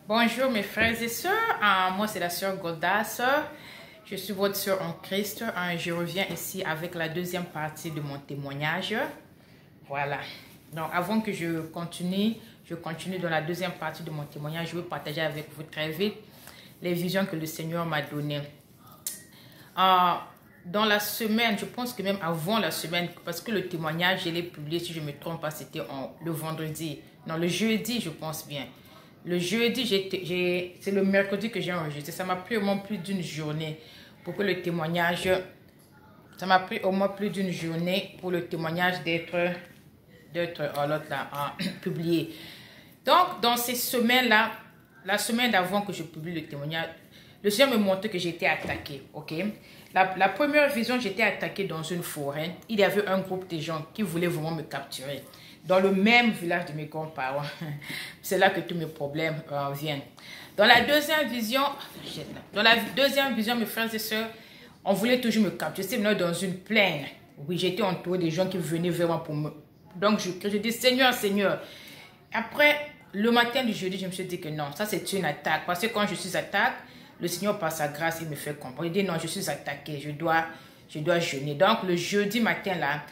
Bonjour mes frères et sœurs, moi c'est la sœur Goldas, je suis votre sœur en Christ. Je reviens ici avec la deuxième partie de mon témoignage. Voilà, donc avant que je continue dans la deuxième partie de mon témoignage. Je veux partager avec vous très vite les visions que le Seigneur m'a données. Dans la semaine, je pense que même avant la semaine, parce que le témoignage, je l'ai publié, si je ne me trompe pas, c'était le vendredi, non le jeudi je pense bien. Le jeudi, c'est le mercredi que j'ai enregistré. Ça m'a pris au moins plus d'une journée pour que le témoignage... Ça m'a pris au moins plus d'une journée pour le témoignage d'être publié. Donc, dans ces semaines-là, la semaine d'avant que je publie le témoignage, le Seigneur me montrait que j'étais attaquée, ok? La première vision, j'étais attaquée dans une forêt. Il y avait un groupe de gens qui voulaient vraiment me capturer. Dans le même village de mes grands-parents. C'est là que tous mes problèmes viennent. Dans la deuxième vision, mes frères et sœurs, on voulait toujours me capturer. C'était dans une plaine. Oui, j'étais entourée des gens qui venaient vraiment pour me... Donc, je dis, Seigneur, Seigneur. Après, le matin du jeudi, je me suis dit que non, ça c'est une attaque. Parce que quand je suis attaquée, le Seigneur, par sa grâce, il me fait comprendre. Il dit, non, je suis attaquée, je dois jeûner. Donc, le jeudi matin, là,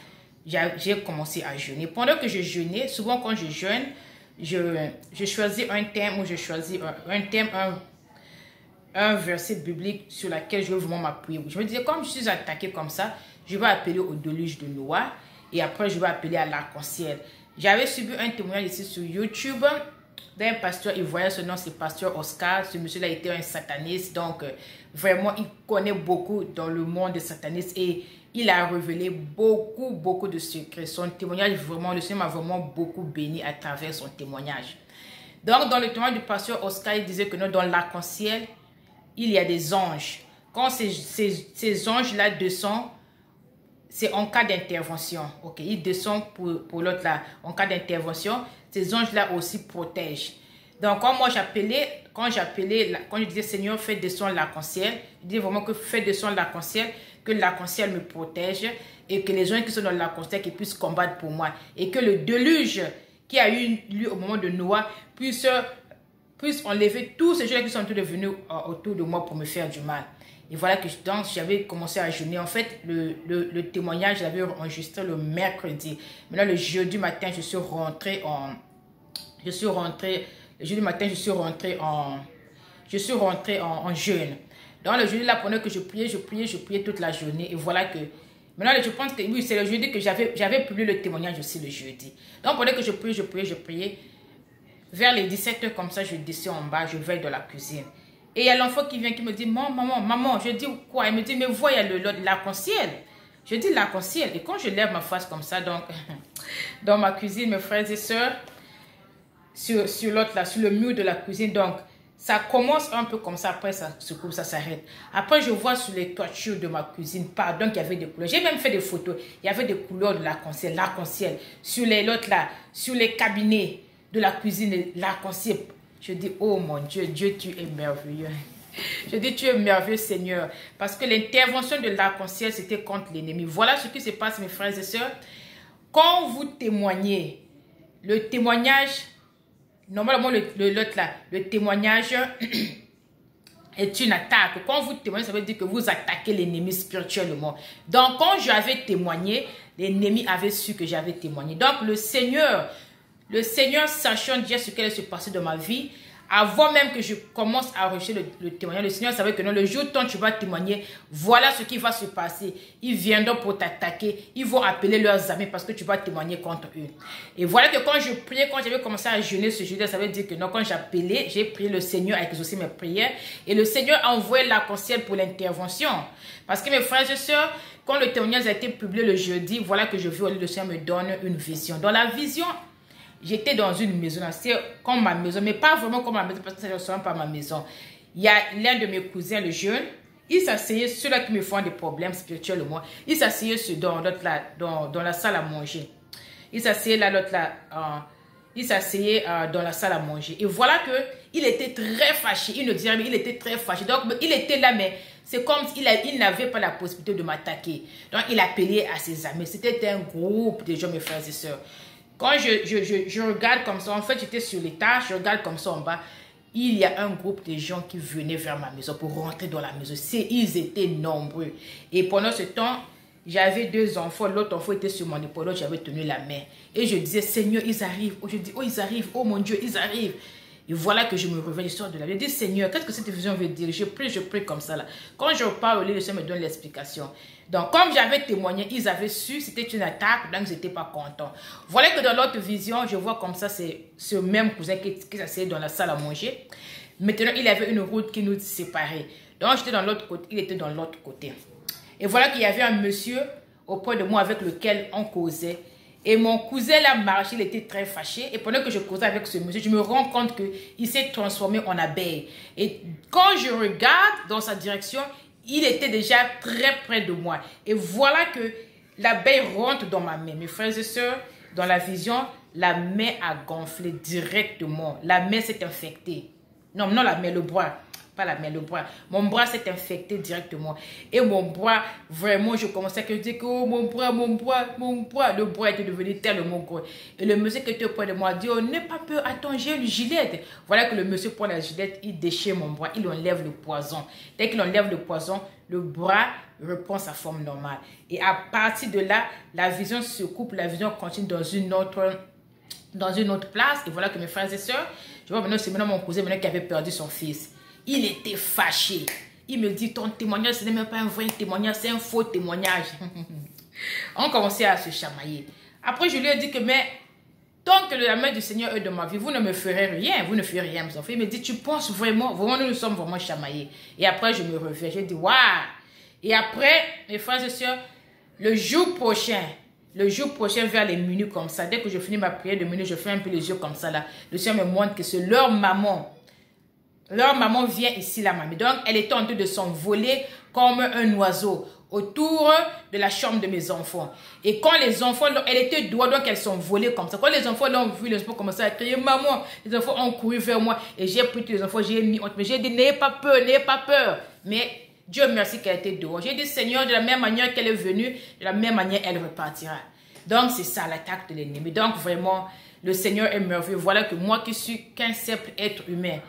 j'ai commencé à jeûner. Pendant que je jeûnais, souvent quand je jeûne, je choisis un thème ou je choisis un verset biblique sur lequel je veux vraiment m'appuyer. Je me disais, comme je suis attaquée comme ça, je vais appeler au déluge de Noah et après je vais appeler à l'arc-en-ciel. J'avais suivi un témoignage ici sur YouTube d'un pasteur ivoirien, son nom c'est pasteur Oscar. Ce monsieur-là était un sataniste, donc vraiment il connaît beaucoup dans le monde des satanistes et il a révélé beaucoup de secrets. Son témoignage, vraiment, le Seigneur m'a vraiment beaucoup béni à travers son témoignage. Donc, dans le témoignage du pasteur Oscar, il disait que non, dans l'arc-en-ciel, il y a des anges. Quand ces anges-là descendent, c'est en cas d'intervention. Ok, ils descendent pour l'autre là. En cas d'intervention, ces anges-là aussi protègent. Donc, quand je disais Seigneur, fais descendre l'arc-en-ciel, je disais vraiment que fais descendre l'arc-en-ciel, que l'arc-en-ciel me protège et que les anges qui sont dans l'arc-en-ciel qui puissent combattre pour moi. Et que le déluge qui a eu lieu au moment de Noah puisse enlever tous ces gens qui sont tous devenus autour de moi pour me faire du mal. Et voilà que j'avais commencé à jeûner. En fait, le témoignage, je l'avais enregistré le mercredi. Maintenant, le jeudi matin, le jeudi matin, je suis rentrée en jeûne. Donc, le jeudi, là, pendant que je priais toute la journée. Et voilà que... Maintenant, je pense que oui, c'est le jeudi que j'avais publié le témoignage aussi le jeudi. Donc, pendant que je priais. Vers les 17h comme ça, je descends en bas, je vais dans la cuisine. Et il y a l'enfant qui vient qui me dit, maman, je dis quoi? Il me dit, mais vois, il y a l'arc-en-ciel. Je dis l'arc-en-ciel. Et quand je lève ma face comme ça, donc, dans ma cuisine, mes frères et sœurs, sur l'autre là, sur le mur de la cuisine, donc, ça commence un peu comme ça, après ça se coupe, ça s'arrête. Après, je vois sur les toitures de ma cuisine, pardon, qu'il y avait des couleurs. J'ai même fait des photos. Il y avait des couleurs de l'arc-en-ciel, sur les l'autre là, sur les cabinets de la cuisine, l'arc-en-ciel. Je dis, oh mon Dieu, Dieu, tu es merveilleux. Je dis, tu es merveilleux, Seigneur. Parce que l'intervention de l'arc-en-ciel, c'était contre l'ennemi. Voilà ce qui se passe, mes frères et sœurs. Quand vous témoignez, le témoignage, normalement, le témoignage est une attaque. Quand vous témoignez, ça veut dire que vous attaquez l'ennemi spirituellement. Donc, quand j'avais témoigné, l'ennemi avait su que j'avais témoigné. Donc, le Seigneur, sachant déjà ce qui allait se passer dans ma vie, avant même que je commence à enregistrer le témoignage, le Seigneur savait que non, le jour où tu vas témoigner, voilà ce qui va se passer. Ils viendront pour t'attaquer, ils vont appeler leurs amis parce que tu vas témoigner contre eux. Et voilà que quand je priais, quand j'avais commencé à jeûner ce jeudi, ça veut dire que non, quand j'appelais, j'ai prié le Seigneur a exaucé mes prières et le Seigneur a envoyé l'arc-en-ciel pour l'intervention. Parce que mes frères et sœurs, quand le témoignage a été publié le jeudi, voilà que je vis, le Seigneur me donne une vision. Dans la vision, j'étais dans une maison, c'est comme ma maison, mais pas vraiment comme ma maison, parce que ça ne ressemble pas à ma maison. Il y a l'un de mes cousins, le jeune, il s'asseyait, ceux-là qui me font des problèmes spirituels, moi, il s'asseyait dans la salle à manger. Il s'asseyait là, l'autre là, il s'asseyait dans la salle à manger. Et voilà que il était très fâché, il ne dirait mais il était très fâché. Donc, il était là, mais c'est comme s'il n'avait pas la possibilité de m'attaquer. Donc, il appelait à ses amis. C'était un groupe de gens, mes frères et sœurs. Quand je regarde comme ça, en fait, j'étais sur l'étage, je regarde comme ça en bas. il y a un groupe de gens qui venaient vers ma maison pour rentrer dans la maison. Ils étaient nombreux. Et pendant ce temps, j'avais 2 enfants. L'autre enfant était sur mon épaule. J'avais tenu la main. Et je disais, Seigneur, ils arrivent. Je dis, oh, ils arrivent. Oh mon Dieu, ils arrivent. Et voilà que je me réveille, je sors de là. Je dis, Seigneur, qu'est-ce que cette vision veut dire? Je prie comme ça là. Quand je parle au lit, le Seigneur me donne l'explication. Donc, comme j'avais témoigné, ils avaient su, c'était une attaque, donc ils n'étaient pas contents. Voilà que dans l'autre vision, je vois comme ça, c'est ce même cousin qui s'asseyait dans la salle à manger. Maintenant, il avait une route qui nous séparait. Donc, j'étais dans l'autre côté, il était dans l'autre côté. Et voilà qu'il y avait un monsieur auprès de moi avec lequel on causait. Et mon cousin là marché, il était très fâché. Et pendant que je causais avec ce monsieur, je me rends compte qu'il s'est transformé en abeille. Et quand je regarde dans sa direction, il était déjà très près de moi. Et voilà que l'abeille rentre dans ma main. Mes frères et sœurs, dans la vision, la main a gonflé directement. La main s'est infectée. Non, non la main, le bras. Pas la main, le bras. Mon bras s'est infecté directement. Et mon bras, vraiment, je commençais à dire que oh, mon bras. Le bras était devenu tellement gros. Et le monsieur qui était auprès de moi dit, oh, n'aie pas peur, attends, j'ai une gilette. Voilà que le monsieur prend la gilette, il déchire mon bras, il enlève le poison. Dès qu'il enlève le poison, le bras reprend sa forme normale. Et à partir de là, la vision se coupe, la vision continue dans une autre place. Et voilà que mes frères et sœurs, je vois maintenant, c'est maintenant mon cousin maintenant qui avait perdu son fils. Il était fâché. Il me dit, ton témoignage, ce n'est même pas un vrai témoignage, c'est un faux témoignage. On commençait à se chamailler. Après, je lui ai dit que, mais, tant que la main du Seigneur est de ma vie, vous ne me ferez rien. Vous ne ferez rien, mes enfants. Il me dit, tu penses vraiment, nous nous sommes vraiment chamaillés. Et après, je me reviens. J'ai dit, waouh. Et après, mes frères et sœurs, le jour prochain, vers les minuit comme ça, dès que je finis ma prière de minuit, je fais un peu les yeux comme ça là. Le Seigneur me montre que c'est leur maman. Leur maman vient ici, la mamie. Donc, elle était en train de s'envoler comme un oiseau autour de la chambre de mes enfants. Et quand les enfants, elle était dehors, donc elles sont volées comme ça. Quand les enfants l'ont vu, les enfants commençaient à crier, maman, les enfants ont couru vers moi. Et j'ai pris tous les enfants, j'ai mis honte. Mais j'ai dit, n'ayez pas peur. Mais Dieu merci qu'elle était dehors. J'ai dit, Seigneur, de la même manière qu'elle est venue, de la même manière, elle repartira. Donc, c'est ça, l'attaque de l'ennemi. Donc, vraiment, le Seigneur est merveilleux. Voilà que moi qui suis qu'un simple être humain,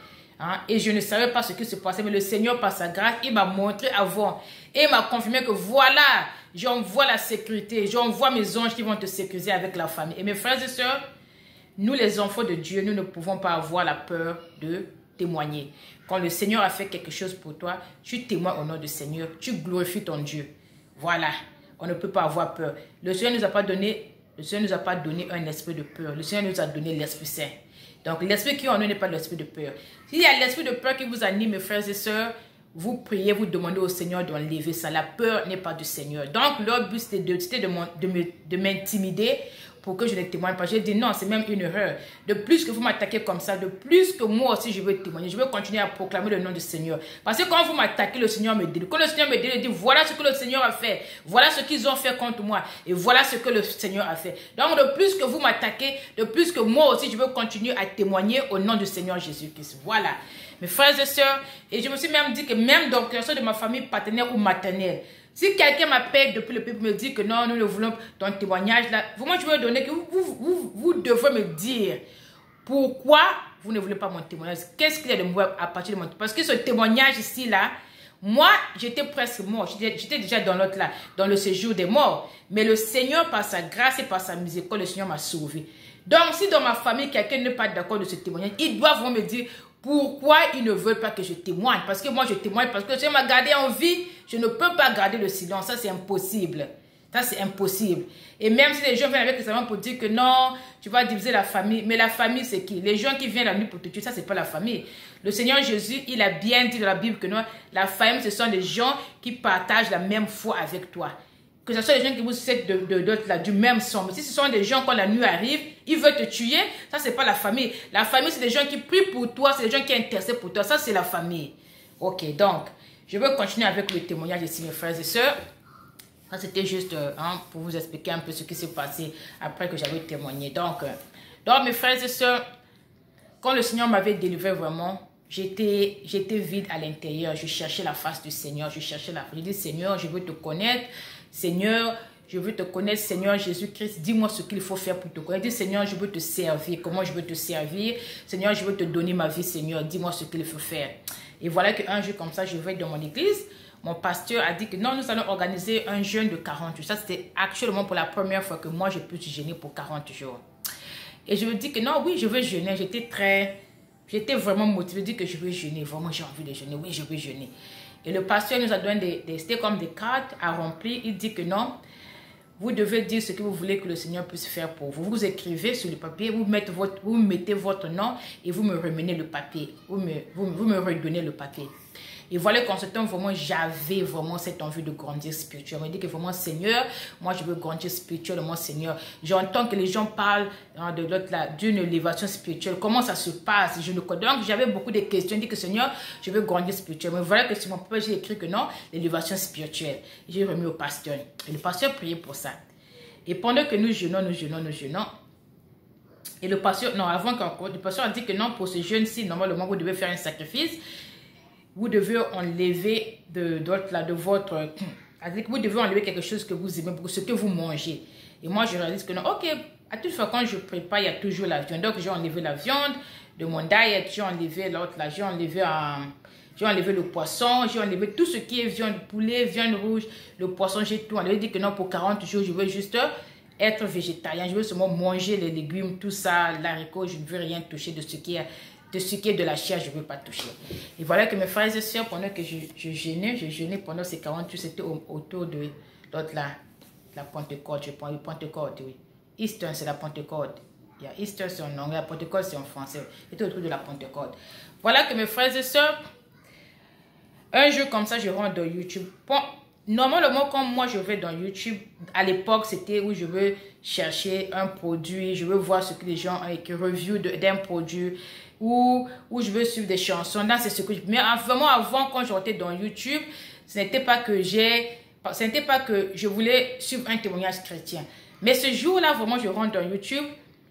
et je ne savais pas ce qui se passait, mais le Seigneur, par sa grâce, il m'a montré avant. Et il m'a confirmé que voilà, j'envoie la sécurité, j'envoie mes anges qui vont te sécuriser avec la famille. Et mes frères et sœurs, nous les enfants de Dieu, nous ne pouvons pas avoir la peur de témoigner. Quand le Seigneur a fait quelque chose pour toi, tu témoignes au nom du Seigneur, tu glorifies ton Dieu. Voilà, on ne peut pas avoir peur. Le Seigneur ne nous a pas donné un esprit de peur. Le Seigneur nous a donné l'Esprit Saint. Donc, l'esprit qui en nous n'est pas l'esprit de peur. S'il y a l'esprit de peur qui vous anime, mes frères et sœurs, vous priez, vous demandez au Seigneur d'enlever ça. La peur n'est pas du Seigneur. Donc, leur but, c'était de m'intimider pour que je ne témoigne pas. J'ai dit non, c'est même une erreur. De plus que vous m'attaquez comme ça, de plus que moi aussi je veux témoigner, je veux continuer à proclamer le nom du Seigneur. Parce que quand vous m'attaquez, le Seigneur me dit. Quand le Seigneur me dit, il dit voilà ce que le Seigneur a fait. Voilà ce qu'ils ont fait contre moi. Et voilà ce que le Seigneur a fait. Donc de plus que vous m'attaquez, de plus que moi aussi je veux continuer à témoigner au nom du Seigneur Jésus-Christ. Voilà. Mes frères et sœurs, et je me suis même dit que même dans le cœur de ma famille paternelle ou maternelle, si quelqu'un m'appelle depuis le pays pour me dire que non, nous ne voulons ton témoignage là, vraiment je veux donner que vous devrez me dire pourquoi vous ne voulez pas mon témoignage. Qu'est-ce qu'il y a de mauvais à partir de mon témoignage? Parce que ce témoignage ici là, moi j'étais presque mort, j'étais déjà dans l'autre là, dans le séjour des morts. Mais le Seigneur par sa grâce et par sa miséricorde, le Seigneur m'a sauvé. Donc si dans ma famille quelqu'un n'est pas d'accord de ce témoignage, ils doivent vraiment me dire pourquoi ils ne veulent pas que je témoigne. Parce que moi je témoigne, parce que le Seigneur m'a gardé en vie. Je ne peux pas garder le silence. Ça c'est impossible. Ça c'est impossible. Et même si les gens viennent avec les savants pour dire que non, tu vas diviser la famille. Mais la famille c'est qui? Les gens qui viennent la nuit pour te tuer, ça c'est pas la famille. Le Seigneur Jésus, il a bien dit dans la Bible que non, la famille ce sont les gens qui partagent la même foi avec toi. Que ce soit les gens qui vous cèdent du même sang. Mais si ce sont des gens, quand la nuit arrive, ils veulent te tuer, ça, c'est pas la famille. La famille, c'est des gens qui prient pour toi, c'est des gens qui intercèdent pour toi. Ça, c'est la famille. Ok, donc, je vais continuer avec le témoignage ici, mes frères et sœurs. Ça, c'était juste pour vous expliquer un peu ce qui s'est passé après que j'avais témoigné. Donc, mes frères et sœurs, quand le Seigneur m'avait délivré vraiment, j'étais vide à l'intérieur. Je cherchais la face du Seigneur. Je cherchais la face. Je dis, Seigneur, je veux te connaître. Seigneur, Je veux te connaître, Seigneur Jésus-Christ. Dis-moi ce qu'il faut faire pour te connaître. Dis, Seigneur, je veux te servir. Comment je veux te servir? Seigneur, je veux te donner ma vie, Seigneur. Dis-moi ce qu'il faut faire. Et voilà qu'un jour comme ça, je vais dans mon église. Mon pasteur a dit que non, nous allons organiser un jeûne de 40 jours. Ça, c'était actuellement pour la première fois que moi, je peux jeûner pour 40 jours. Et je me dis que non, oui, je veux jeûner. J'étais vraiment motivée. Je dis que je veux jeûner. Vraiment, j'ai envie de jeûner. Oui, je veux jeûner. Et le pasteur nous a donné c'était comme des cartes à remplir. Il dit que non, vous devez dire ce que vous voulez que le Seigneur puisse faire pour vous. Vous écrivez sur le papier, vous mettez votre nom et vous me remenez le papier. Vous me redonnez le papier. Et voilà qu'en ce temps, vraiment, j'avais vraiment cette envie de grandir spirituellement. Je me dis que vraiment, Seigneur, moi, je veux grandir spirituellement, Seigneur. J'entends que les gens parlent de l'autre là, d'une élévation spirituelle. Comment ça se passe? Donc, j'avais beaucoup de questions. Je dis que Seigneur, je veux grandir spirituellement. Mais voilà que sur mon papier, j'ai écrit que non, l'élévation spirituelle. J'ai remis au pasteur. Et le pasteur priait pour ça. Et pendant que nous jeûnons, et le pasteur, non, avant qu'encore, le pasteur a dit que non, pour ce jeûne-ci, normalement, vous devez faire un sacrifice. Vous devez enlever vous devez enlever quelque chose que vous aimez, ce que vous mangez. Et moi, je réalise que non, ok, à toute fois quand je prépare, il y a toujours la viande. Donc, j'ai enlevé la viande de mon diet, j'ai enlevé l'autre là, j'ai enlevé le poisson, j'ai enlevé tout ce qui est viande, poulet, viande rouge, le poisson, j'ai tout enlevé. Je dis que non, pour 40 jours, je veux juste être végétarien. Je veux seulement manger les légumes, tout ça, l'haricot, je ne veux rien toucher de ce qui est de la chair, je ne veux pas toucher. Et voilà que mes frères et sœurs, pendant que je jeûnais pendant ces 40 jours, c'était autour de l'autre là, la Pentecôte, je prends le Pentecôte, oui. Easter, c'est la Pentecôte. Il y a Easter, c'est en anglais, la Pentecôte, c'est en français. C'était autour de la Pentecôte. Voilà que mes frères et sœurs, un jour comme ça, je rentre dans YouTube. Bon, normalement, quand moi je vais dans YouTube, à l'époque, c'était où je veux chercher un produit, je veux voir ce que les gens ont écrit, review d'un produit, où je veux suivre des chansons. Là, c'est ce que mais vraiment, avant, quand j'étais dans YouTube, ce n'était pas que je voulais suivre un témoignage chrétien. Mais ce jour-là, vraiment, je rentre dans YouTube,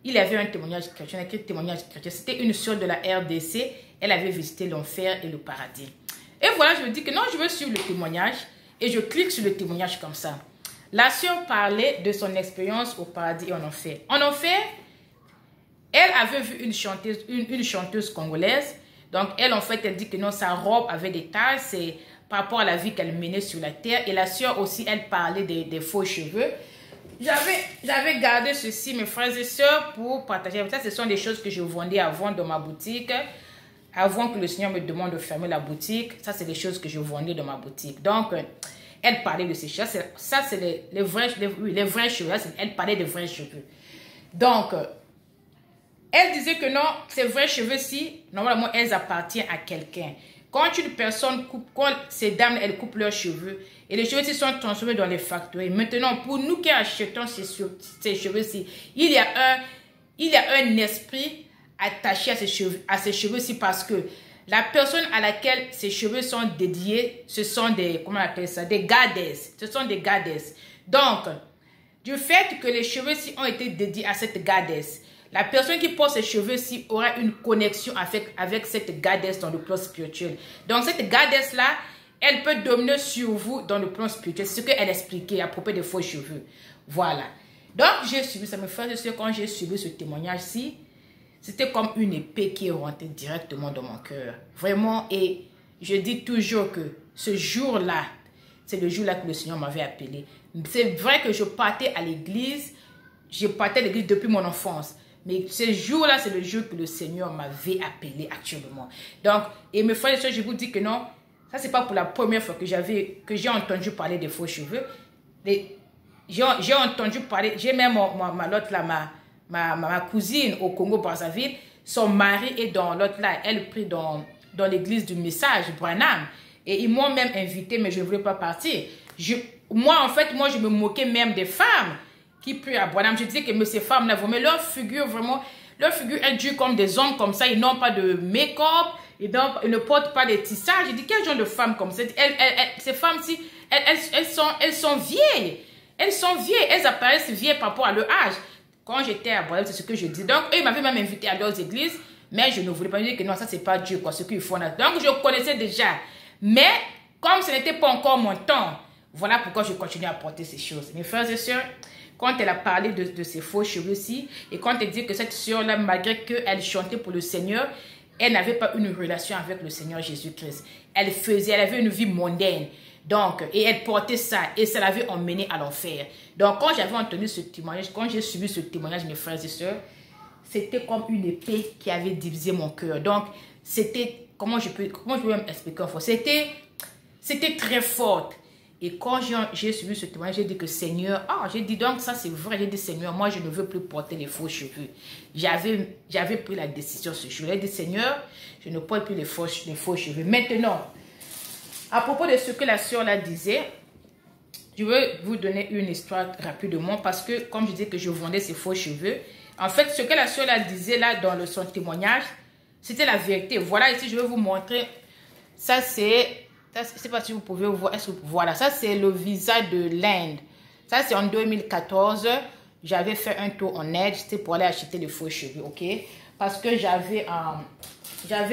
il y avait un témoignage chrétien, écrit témoignage chrétien. C'était une sœur de la RDC, elle avait visité l'enfer et le paradis. Et voilà, je me dis que non, je veux suivre le témoignage. Et je clique sur le témoignage comme ça. La sœur parlait de son expérience au paradis et en enfer. En enfer, elle avait vu une chanteuse congolaise. Donc, elle, en fait, elle dit que non, sa robe avait des taches. C'est par rapport à la vie qu'elle menait sur la terre. Et la sœur aussi, elle parlait des faux cheveux. J'avais gardé ceci, mes frères et sœurs, pour partager. Ça, ce sont des choses que je vendais avant dans ma boutique. Avant que le Seigneur me demande de fermer la boutique, ça, c'est des choses que je vendais dans ma boutique. Donc, elle parlait de ces choses. Ça, c'est les vrais cheveux. Elle parlait des vrais cheveux. Donc, elle disait que non, ces vrais cheveux-ci, normalement, elles appartiennent à quelqu'un. Quand une personne coupe, quand ces dames, elles coupent leurs cheveux, et les cheveux-ci sont transformés dans les factories. Maintenant, pour nous qui achetons ces cheveux-ci, il y a un esprit attaché à ces cheveux-ci parce que la personne à laquelle ces cheveux sont dédiés, ce sont des, comment on appelle ça, des goddesses. Ce sont des goddesses. Donc, du fait que les cheveux-ci ont été dédiés à cette goddess, la personne qui porte ces cheveux-ci aura une connexion avec cette goddess dans le plan spirituel. Donc, cette goddess-là, elle peut dominer sur vous dans le plan spirituel. C'est ce qu'elle expliquait à propos des faux cheveux. Voilà. Donc, j'ai suivi ça. Mes frères et sœurs, quand j'ai suivi ce témoignage-ci, c'était comme une épée qui est rentrée directement dans mon cœur. Vraiment, et je dis toujours que ce jour-là, c'est le jour-là que le Seigneur m'avait appelé. C'est vrai que je partais à l'église, depuis mon enfance. Mais ce jour-là, c'est le jour que le Seigneur m'avait appelé actuellement. Donc, et mes frères et sœurs, je vous dis que non, ça c'est pas pour la première fois que j'ai entendu parler des faux cheveux. J'ai entendu parler, j'ai même ma cousine au Congo-Brazzaville, son mari est dans l'autre là, elle prie dans l'église du message, Branham. Et ils m'ont même invité, mais je ne voulais pas partir. Moi, je me moquais même des femmes qui prient à Branham. Je disais que ces femmes-là, mais leur figure est dure comme des hommes comme ça. Ils n'ont pas de make-up, ils ne portent pas des tissages. Je dis, quel genre de femmes comme ça? Ces femmes-ci, elles sont vieilles. Elles sont vieilles, elles apparaissent vieilles par rapport à leur âge. Quand j'étais à Branham, c'est ce que je dis. Donc, eux, ils m'avaient même invité à leurs églises, mais je ne voulais pas dire que non, ça, c'est pas Dieu, quoi, ce qu'ils font là. Donc, je connaissais déjà. Mais, comme ce n'était pas encore mon temps, Voilà pourquoi je continue à porter ces choses. Mes frères et sœurs, quand elle a parlé de ses faux cheveux-ci, et quand elle dit que cette sœur-là, malgré qu'elle chantait pour le Seigneur, elle n'avait pas une relation avec le Seigneur Jésus-Christ. Elle avait une vie mondaine. Donc, et elle portait ça, et ça l'avait emmenée à l'enfer. Donc, quand j'avais entendu ce témoignage, quand j'ai suivi ce témoignage, mes frères et sœurs, c'était comme une épée qui avait divisé mon cœur. Donc, c'était, comment je peux même expliquer en fait, c'était très fort. Et quand j'ai suivi ce témoignage, j'ai dit que Seigneur, j'ai dit donc ça c'est vrai, j'ai dit Seigneur, moi je ne veux plus porter les faux cheveux. J'avais pris la décision ce jour. J'ai dit Seigneur, je ne porte plus les faux cheveux. Maintenant, à propos de ce que la sœur là disait, je veux vous donner une histoire rapidement parce que comme je disais que je vendais ces faux cheveux, en fait ce que la sœur là disait là dans son témoignage, c'était la vérité. Voilà, ici je vais vous montrer, ça c'est... Je ne sais pas si vous pouvez voir. Voilà, ça c'est le visa de l'Inde. Ça c'est en 2014. J'avais fait un tour en Inde. C'était pour aller acheter les faux cheveux, ok? Parce que j'avais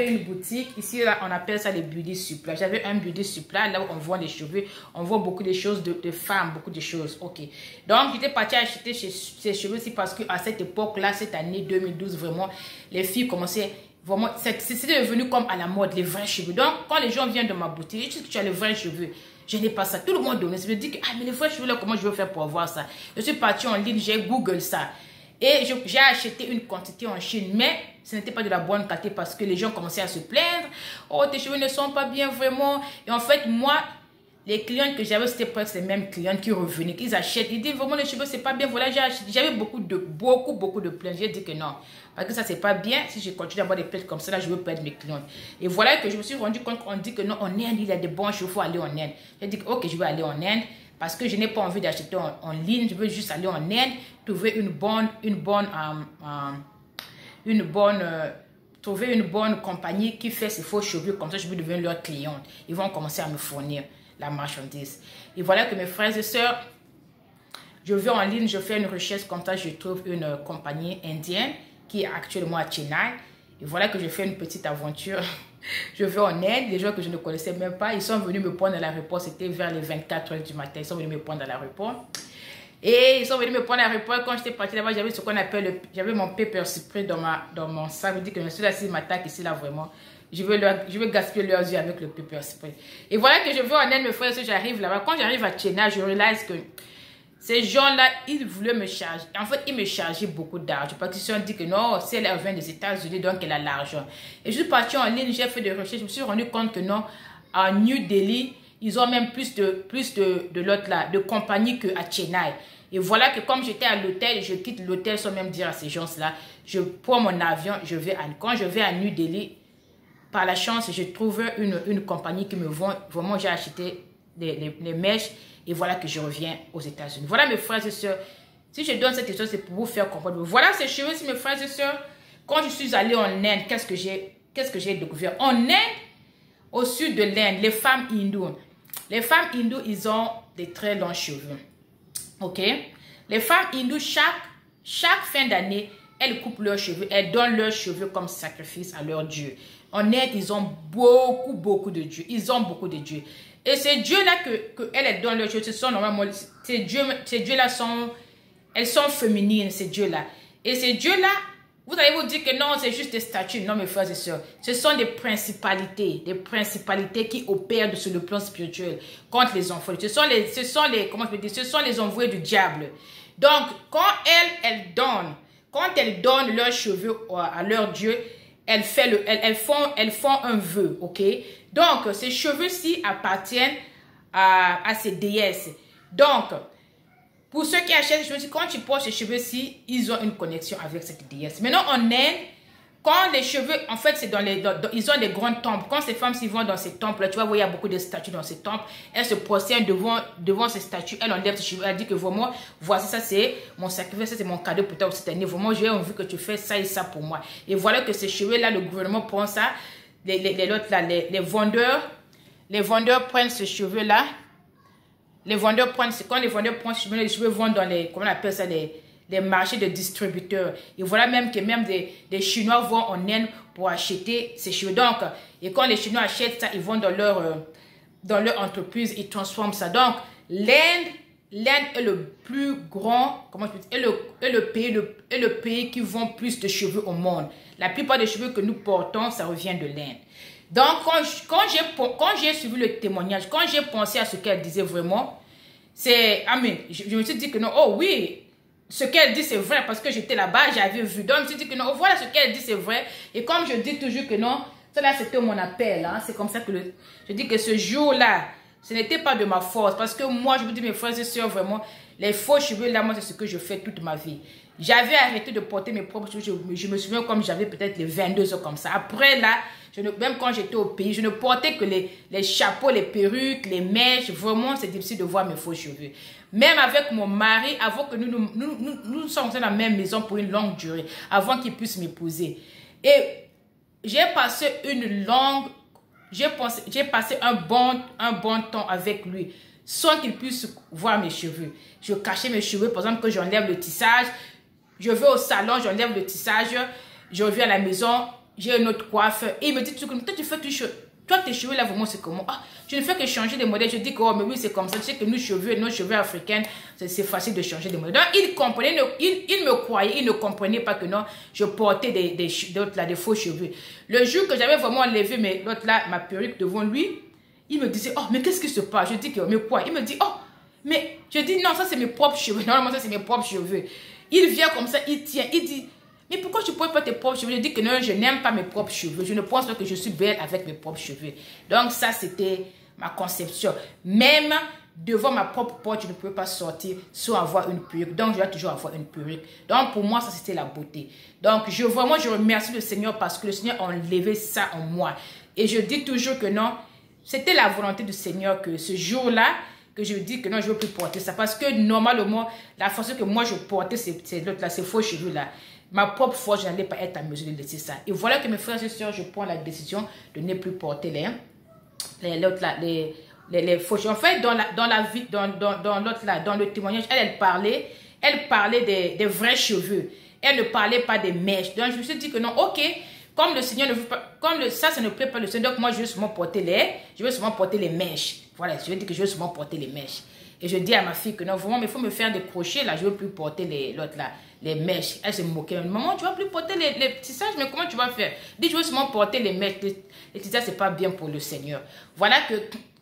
une boutique. Ici, là, on appelle ça les beauty supply. J'avais un beauty supply là où on voit les cheveux. On voit beaucoup de choses de femmes, beaucoup de choses, ok? Donc, j'étais partie acheter ces cheveux-ci parce qu'à cette époque-là, cette année 2012, vraiment, les filles commençaient... Vraiment, c'était devenu comme à la mode, les vrais cheveux. Donc, quand les gens viennent de ma boutique, ils disent que tu as les vrais cheveux. Je n'ai pas ça. Tout le monde donne. Je me dis que, mais les vrais cheveux, là, comment je vais faire pour avoir ça? Je suis partie en ligne, j'ai Google ça. Et j'ai acheté une quantité en Chine, mais ce n'était pas de la bonne qualité parce que les gens commençaient à se plaindre. Oh, tes cheveux ne sont pas bien vraiment. Et en fait, moi, les clientes que j'avais, c'était presque les mêmes clientes qui revenaient, qu'ils achètent. Ils disent vraiment les cheveux, c'est pas bien. Voilà, j'avais beaucoup de plaintes. J'ai dit que non. Parce que ça, c'est pas bien. Si je continue à avoir des plaintes comme ça, là, je veux perdre mes clientes. Et voilà que je me suis rendu compte qu'on dit que non, en Inde, il y a des bons cheveux, il faut aller en Inde. J'ai dit que, ok, je vais aller en Inde. Parce que je n'ai pas envie d'acheter en ligne. Je veux juste aller en Inde, trouver trouver une bonne compagnie qui fait ses faux cheveux. Comme ça, je vais devenir leur cliente. Ils vont commencer à me fournir la marchandise. Et voilà que mes frères et sœurs, je vais en ligne, je fais une recherche, comme ça je trouve une compagnie indienne qui est actuellement à Chennai. Et voilà que je fais une petite aventure. Je vais en Inde, des gens que je ne connaissais même pas, ils sont venus me prendre à l'aéroport, c'était vers les 24 h du matin, ils sont venus me prendre à l'aéroport. Et ils sont venus me prendre à l'aéroport, quand j'étais partie là-bas, j'avais ce qu'on appelle, j'avais mon paper spray dans mon sac, je me dis que monsieur là, s'il m'attaque ici là vraiment, je vais gaspiller leurs yeux avec le pepper spray. Et voilà que je vais en Inde, mes frères, j'arrive là-bas. Quand j'arrive à Chennai, je réalise que ces gens-là, ils voulaient me charger. En fait, ils me chargeaient beaucoup d'argent. Parce qu'ils se sont dit que non, si elle vient des États-Unis, donc elle a l'argent. Et je suis partie en ligne, j'ai fait des recherches, je me suis rendu compte que non, à New Delhi, ils ont même plus de l'autre là, de compagnie qu'à Chennai. Et voilà que comme j'étais à l'hôtel, je quitte l'hôtel sans même dire à ces gens-là, je prends mon avion, quand je vais à New Delhi, par la chance, je trouve une compagnie qui me vend. Vraiment, j'ai acheté les mèches et voilà que je reviens aux États-Unis. Voilà mes frères et sœurs. Si je donne cette histoire, c'est pour vous faire comprendre. Voilà ces cheveux, mes frères et sœurs. Quand je suis allée en Inde, qu'est-ce que j'ai découvert? En Inde, au sud de l'Inde, les femmes hindoues. Les femmes hindoues, ils ont des très longs cheveux. Ok? Les femmes hindoues, chaque fin d'année, elles coupent leurs cheveux. Elles donnent leurs cheveux comme sacrifice à leur Dieu. En Inde, ils ont beaucoup de dieux. Ils ont beaucoup de dieux. Et ces dieux-là qu'elles donnent leurs cheveux, ce sont normalement, ces dieux-là elles sont féminines, ces dieux-là. Et ces dieux-là, vous allez vous dire que non, c'est juste des statues. Non, mes frères et sœurs, ce sont des principalités qui opèrent sur le plan spirituel contre les enfants. Ce sont les envoyés du diable. Donc, quand elles donnent leurs cheveux à leur Dieu, elles font un vœu, ok? Donc, ces cheveux-ci appartiennent à ces déesses. Donc, pour ceux qui achètent, je me dis, quand tu portes ces cheveux-ci, ils ont une connexion avec cette déesse. Maintenant, en Inde, quand les cheveux, en fait, c'est ils ont des grands temples. Quand ces femmes s'y vont dans ces temples, tu vas voir, il y a beaucoup de statues dans ces temples. Elles se prosternent devant ces statues. Elles enlèvent ces cheveux. Elle dit que vraiment, voici, ça c'est mon sacrifice, ça c'est mon cadeau pour toi cette année. Vraiment, j'ai envie que tu fais ça et ça pour moi. Et voilà que ces cheveux-là, le gouvernement prend ça. Les vendeurs prennent ces cheveux-là. Quand les vendeurs prennent ces cheveux, les cheveux vont dans comment on appelle ça, les marchés de distributeurs. Et voilà même que des Chinois vont en Inde pour acheter ces cheveux. Donc, et quand les Chinois achètent ça, ils vont dans leur entreprise, ils transforment ça. Donc, L'Inde est le plus grand, comment je peux dire, est le pays qui vend plus de cheveux au monde. La plupart des cheveux que nous portons, ça revient de l'Inde. Donc, quand j'ai suivi le témoignage, quand j'ai pensé à ce qu'elle disait vraiment, c'est, amen, je me suis dit que non, oh oui, ce qu'elle dit c'est vrai parce que j'étais là-bas, j'avais vu. Donc, je me suis dit que non, oh, voilà ce qu'elle dit c'est vrai. Et comme je dis toujours que non, ça là c'était mon appel. Hein, c'est comme ça que je dis que ce jour-là, ce n'était pas de ma force. Parce que moi, je vous dis mes frères et sœurs, vraiment, les faux cheveux là, moi c'est ce que je fais toute ma vie. J'avais arrêté de porter mes propres cheveux. Je me souviens comme j'avais peut-être les 22 ans comme ça. Après là, même quand j'étais au pays, je ne portais que les chapeaux, les perruques, les mèches. Vraiment, c'est difficile de voir mes faux cheveux. Même avec mon mari, avant que nous sommes dans la même maison pour une longue durée, avant qu'il puisse m'épouser. Et j'ai passé j'ai passé un bon temps avec lui, sans qu'il puisse voir mes cheveux. Je cachais mes cheveux, par exemple, que j'enlève le tissage. Je vais au salon, j'enlève le tissage. Je reviens à la maison, j'ai une autre coiffe. Et il me dit, toi, tu fais toi, tes cheveux là, vraiment, c'est comment? Ah, je ne fais que changer de modèle. Je dis que, oh, mais oui, c'est comme ça. Tu sais que nos cheveux africains, c'est facile de changer de modèle. Donc, il comprenait, il me croyait, il ne comprenait pas que non, je portais des faux cheveux. Le jour que j'avais vraiment enlevé ma perruque devant lui, il me disait, oh, mais qu'est-ce qui se passe? Je dis que, mais quoi? Il me dit, oh, mais je dis, non, ça c'est mes propres cheveux. Normalement, ça c'est mes propres cheveux. Il vient comme ça, il tient, il dit, mais pourquoi tu ne portes pas tes propres cheveux? Je dis que non, je n'aime pas mes propres cheveux. Je ne pense pas que je suis belle avec mes propres cheveux. Donc ça, c'était ma conception. Même devant ma propre porte, je ne pouvais pas sortir sans avoir une perruque. Donc, je dois toujours avoir une perruque. Donc, pour moi, ça, c'était la beauté. Donc, vraiment, je remercie le Seigneur parce que le Seigneur a enlevé ça en moi. Et je dis toujours que non, c'était la volonté du Seigneur que ce jour-là, que je dis que non, je ne veux plus porter ça. Parce que normalement, la façon que moi, je portais ces faux cheveux-là, ma propre foi, je n'allais pas être à mesure de laisser ça. Et voilà que mes frères et sœurs, je prends la décision de ne plus porter les faux cheveux. En fait, dans le témoignage, elle parlait des vrais cheveux. Elle ne parlait pas des mèches. Donc, je me suis dit que non, ok, comme le Seigneur ne veut pas, ça ne plaît pas le Seigneur, donc moi, je veux seulement porter les mèches. Voilà, je veux dire que je veux seulement porter les mèches. Et je dis à ma fille que non, vraiment, il faut me faire des crochets, là, je ne veux plus porter les mèches. Elle se moquait. Maman, tu ne vas plus porter les tissages, mais comment tu vas faire? Dis, je veux seulement porter les mèches. Les tissages, ce n'est pas bien pour le Seigneur. Voilà que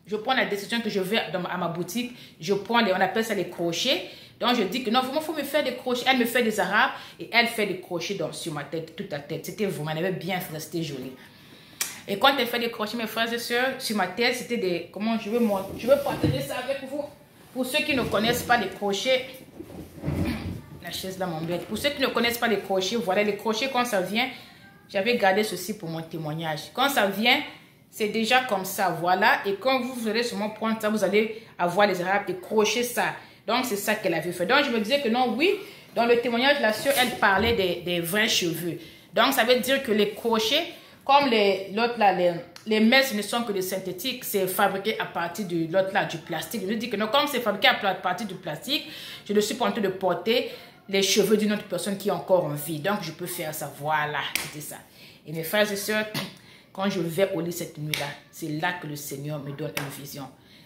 je prends la décision que je vais à ma boutique, je prends on appelle ça les crochets. Donc, je dis que non, vraiment, il faut me faire des crochets. Elle me fait des arabes et elle fait des crochets sur ma tête, toute la tête. C'était vraiment, elle avait bien fait, c'était joli. Et quand elle fait des crochets, mes frères et sœurs, sur ma tête, c'était des... Comment je veux partager ça avec vous? Pour ceux qui ne connaissent pas les crochets, la chaise là m'embête. Pour ceux qui ne connaissent pas les crochets, voilà, les crochets, quand ça vient, j'avais gardé ceci pour mon témoignage. Quand ça vient, c'est déjà comme ça, voilà. Et quand vous allez seulement prendre ça, vous allez avoir les arabes et crocher ça. Donc, c'est ça qu'elle avait fait. Donc, je me disais que non, oui, dans le témoignage, la sœur, elle parlait des vrais cheveux. Donc, ça veut dire que les crochets, comme les mèches ne sont que des synthétiques, c'est fabriqué à partir du plastique. Je me dis que non, comme c'est fabriqué à partir du plastique, je ne suis pas en train de porter les cheveux d'une autre personne qui est encore en vie. Donc, je peux faire ça. Voilà, c'était ça. Et mes frères et sœurs, quand je vais au lit cette nuit-là, c'est là que le Seigneur me donne une vision.